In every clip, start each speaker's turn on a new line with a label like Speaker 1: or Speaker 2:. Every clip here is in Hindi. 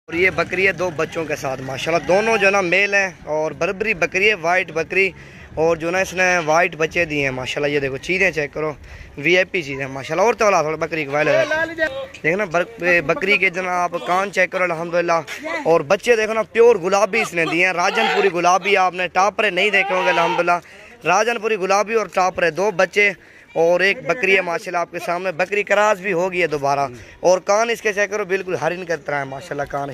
Speaker 1: और ये बकरी है 2 बच्चों के साथ माशाल्लाह, दोनों जो ना मेल हैं और बर्बरी बकरी है, वाइट बकरी। और जो ना इसने वाइट बच्चे दिए हैं माशाल्लाह। ये देखो चीज़ें चेक करो, वीआईपी चीज़ें माशाल्लाह। और तोला थोड़ा बकरी वाले देखो ना, बकरी के जो ना आप कान चेक करो अल्हम्दुलिल्लाह। और बच्चे देखो ना प्योर गुलाबी इसने दिए हैं, राजनपुरी गुलाबी। आपने टापरे नहीं देखे होंगे अल्हम्दुलिल्लाह, राजनपुरी गुलाबी और टापरे 2 बच्चे और एक बकरी है माशाल्लाह आपके सामने। बकरी क्रॉस भी हो गई है दोबारा। और कान इसके चेक करो, बिल्कुल हरिन की तरह है माशाल्लाह, कान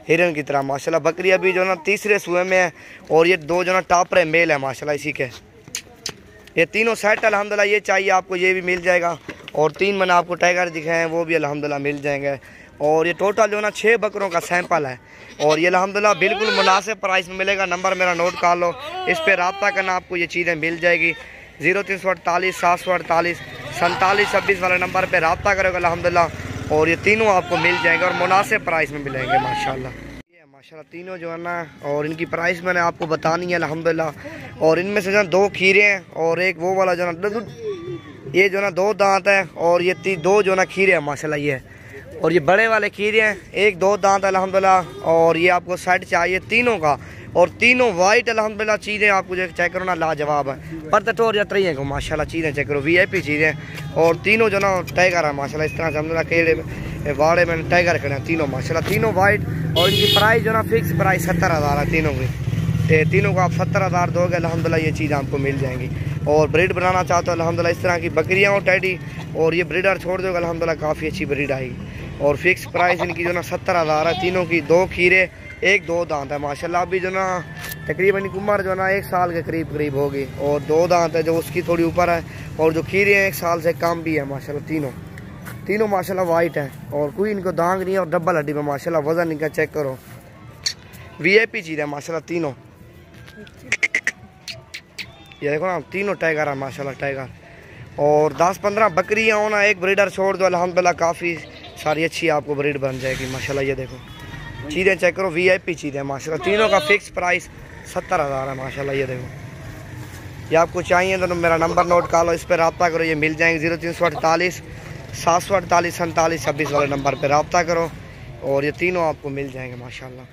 Speaker 1: हिरन की तरह माशाल्लाह। बकरी अभी जो ना तीसरे सुए में है। और ये 2 जो ना टापरे मेल है माशाल्लाह इसी के। ये तीनों सेट अल्हम्दुलिल्लाह, ये चाहिए आपको ये भी मिल जाएगा। और 3 मैंने आपको टाइगर दिखाए हैं वो भी अल्हम्दुलिल्लाह मिल जाएंगे। और ये टोटल जो ना 6 बकरों का सैंपल है। और ये अल्हम्दुलिल्लाह बिल्कुल मुनासिब प्राइस में मिलेगा। नंबर मेरा नोट कर लो, इस पर रब्ता करना, आपको ये चीज़ें मिल जाएगी। 0348 748 47 26 वाले नंबर पे रब्ता करोगे अल्हम्दुलिल्लाह। और ये तीनों आपको मिल जाएंगे और मुनासिब प्राइस में मिलेंगे माशाल्लाह। ये माशाल्लाह तीनों जो है ना, और इनकी प्राइस मैंने आपको बतानी है अल्हम्दुलिल्लाह। और इनमें से जो 2 खीरे हैं और एक वो वाला जो ना, ये जो ना 2 दांत है। और ये 2 जो ना खीरे हैं माशाल्लाह ये। और ये बड़े वाले खीरे हैं, 1-2 दांत अल्हम्दुलिल्लाह। और ये आपको सेट चाहिए तीनों का, और तीनों वाइट अल्हम्दुलिल्लाह। चीज़ें आपको जो चेक करो ना लाजवाब है, पर तटोर या तरी को माशाल्लाह। चीज़ें चेक करो, वीआईपी चीज़ें। और तीनों जो ना टाइगर है माशाल्लाह, इस तरह से अल्हम्दुलिल्लाह केड़े वाड़े में टाइगर खड़े हैं तीनों माशाल्लाह, तीनों वाइट। और इनकी प्राइस जो ना फिक्स प्राइस 70,000 है तीनों की। तीनों को आप 70,000 दोगे अल्हम्दुलिल्लाह, ये चीज़ आपको मिल जाएंगी। और ब्रीड बनाना चाहते हो अल्हम्दुलिल्लाह, इस तरह की बकरियाँ और टैडी, और ये ब्रीडर छोड़ दोगे अल्हम्दुलिल्लाह, काफ़ी अच्छी ब्रीड आएगी। और फिक्स प्राइस इनकी जो ना 70,000 है तीनों की। 2 खीरे 1-2 दांत है माशाल्लाह। अभी जो ना तकरीबन उम्र जो ना 1 साल के करीब होगी। और 2 दांत है जो उसकी थोड़ी ऊपर है। और जो खीरे हैं 1 साल से कम भी है माशाल्लाह। तीनों माशाल्लाह वाइट है, और कोई इनको दांग नहीं है। और डबल हड्डी में माशाल्लाह, वजन इनका चेक करो, वीआईपी चीज़ है माशाल्लाह तीनों। ये देखो ना, तीनों टाइगर है माशाल्लाह, टाइगर। और 10-15 बकरियाँ होना, एक ब्रीडर छोड़ दो अल्हम्दुलिल्लाह, काफ़ी सारी अच्छी आपको ब्रीड बन जाएगी माशाल्लाह। ये देखो चीज़ें चेक करो, वीआईपी चीज़ें माशाल्लाह। तीनों का फिक्स प्राइस 70,000 है माशाल्लाह। ये देखो, ये आपको चाहिए तो मेरा नंबर नोट कर लो, इस पर रब्ता करो, ये मिल जाएंगे। 0348 748 47 26 वाले नंबर पर रब्ता करो, और ये तीनों आपको मिल जाएंगे माशाल्लाह।